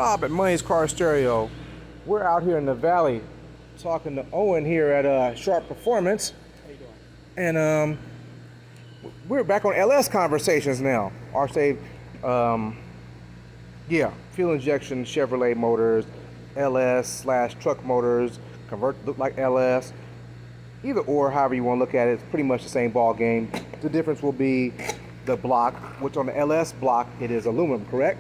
Rob at Money's Car Stereo. We're out here in the valley talking to Owen here at Sharpe Performance. How you doing? And we're back on LS conversations now. Or say, fuel injection Chevrolet motors, LS / truck motors, convert look like LS. Either or, however you want to look at it, it's pretty much the same ball game. The difference will be the block, which on the LS block it is aluminum, correct?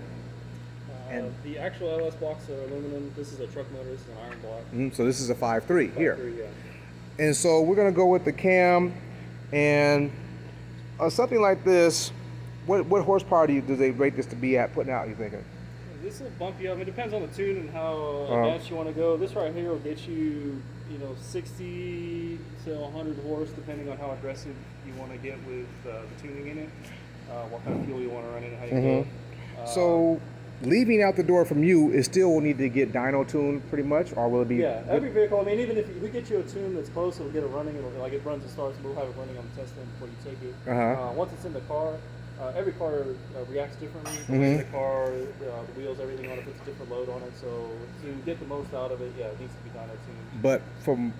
And the actual LS blocks are aluminum. This is a truck motor. This is an iron block. So this is a 5.3 here. 5.3, yeah. And so we're gonna go with the cam, and something like this. What horsepower do they rate this to be at putting out? You thinking? This will bump you up. It depends on the tune and how advanced you want to go. This right here will get you, 60 to 100 horse, depending on how aggressive you want to get with the tuning in it. What kind of fuel you want to run in, and how you go. So leaving out the door from you is still will need to get dyno tuned pretty much, or will it be? Yeah, every vehicle. I mean, even if we get you a tune that's close, it'll get it running. It runs and starts, and we'll have it running on the test stand before you take it. Once it's in the car, every car reacts differently. The car, the wheels, everything on it puts a different load on it. So to get the most out of it, it needs to be dyno tuned. But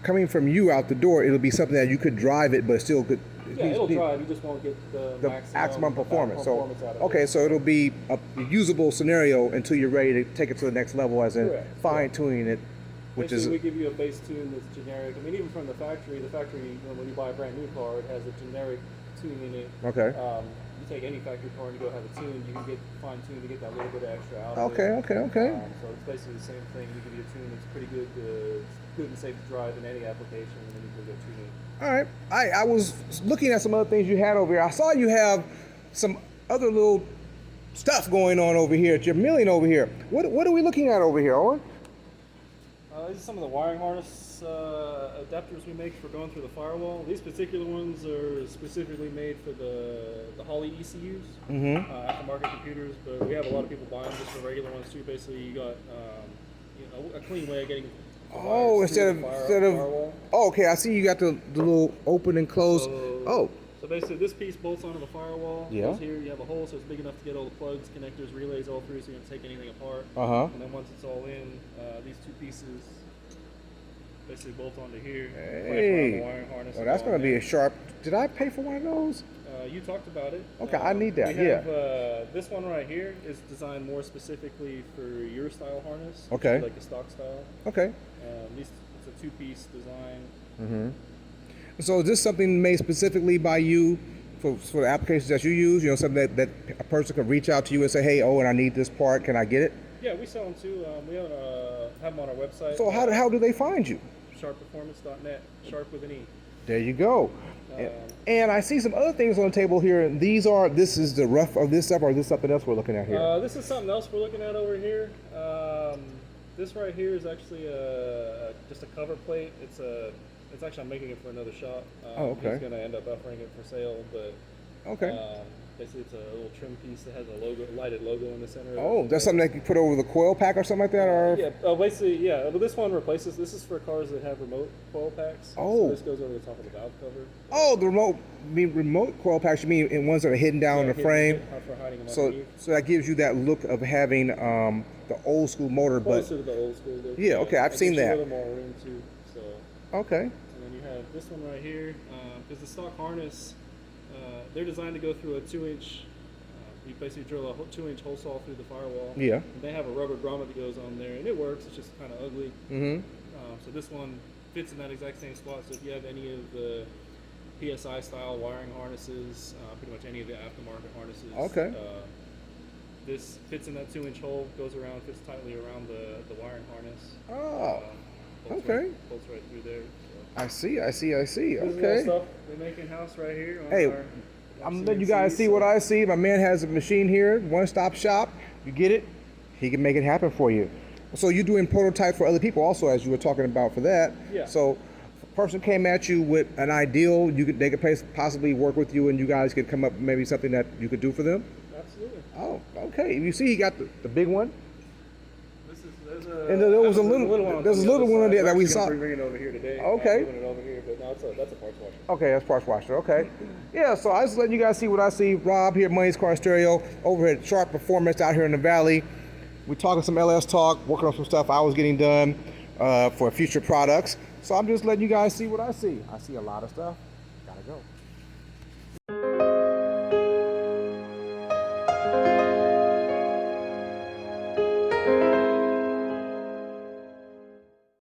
coming from you out the door, it'll be something that you could drive it, but still could. Yeah, it'll drive. You just won't get the maximum performance. Out of okay, it. so it'll be a usable scenario until you're ready to take it to the next level, as in fine tuning it. Basically, we give you a base tune that's generic. I mean, even from the factory, when you buy a brand new car, it has a generic tune in it. Okay. You take any factory car and you go have it tuned, you can get fine-tuned to get that little bit of extra out of it. Okay. So it's basically the same thing. We give you a tune that's pretty good, good and safe to drive in any application, and then you can go tune it. All right. I was looking at some other things you had over here. I saw you have some other little stuff going on over here. You're milling over here. What are we looking at over here, Owen? These are some of the wiring harness adapters we make for going through the firewall. These particular ones are specifically made for the Holley ECUs, aftermarket computers, but we have a lot of people buying just for regular ones too. Basically, you got a clean way of getting. Instead of okay, I see you got the little open and close. So basically, this piece bolts onto the firewall. Yeah. Goes here, you have a hole, so it's big enough to get all the plugs, connectors, relays all through, so you don't take anything apart. And then once it's all in, these two pieces basically bolt onto here. Hey, the wiring harness. Well, that's going to be a Sharpe. Did I pay for one of those? You talked about it. Okay, I need that. We have, this one right here is designed more specifically for your style harness. Okay. Like the stock style. Okay. It's a two-piece design. So is this something made specifically by you for the applications that you use? Something that a person can reach out to you and say, hey, Owen, I need this part. Can I get it? Yeah, we sell them too. We have them on our website. So how do they find you? SharpePerformance.net. Sharpe with an E. There you go. And I see some other things on the table here. And this is the rough of this stuff, or is this something else we're looking at here? This is something else we're looking at over here. This right here is actually just a cover plate. It's actually, I'm making it for another shop. He's going to end up offering it for sale, but basically it's a little trim piece that has a lighted logo in the center. Oh, that's something that you put over the coil pack or something like that, or? Yeah, basically, yeah. But this one replaces. This is for cars that have remote coil packs. Oh. So this goes over the top of the valve cover. Oh, the remote coil packs. You mean in ones that are hidden down in the frame? For hiding them so that gives you that look of having the old school motor, closer to the old school look. Yeah, okay, I've seen that. A little more room too. So. Okay. And then you have this one right here, because the stock harness, they're designed to go through a 2-inch. You basically drill a 2-inch hole saw through the firewall. Yeah. And they have a rubber grommet that goes on there, and it works. It's just kind of ugly. So this one fits in that exact same spot. So if you have any of the PSI style wiring harnesses, pretty much any of the aftermarket harnesses. This fits in that 2-inch hole, goes around, fits tightly around the wiring harness. Bolts right through there. So. I see. This is stuff we make in house right here. I'm letting you guys see what I see. My man has a machine here, one-stop shop. You get it, he can make it happen for you. So you're doing prototypes for other people also, as you were talking about for that. Yeah. So if a person came at you with an ideal, they could possibly work with you, and you guys could come up with maybe something that you could do for them? Absolutely. Oh, okay. You see he got the big one? And there was a little one there that we saw. Bringing it over here today. Okay. Moving it over here, but no, that's a parts washer. Okay, that's parts washer. Okay. Yeah. So I was letting you guys see what I see. Rob here, Money's Car Stereo, over at Sharpe Performance out here in the valley. We're talking some LS talk, working on some stuff I was getting done for future products. So I'm just letting you guys see what I see. I see a lot of stuff. Gotta go.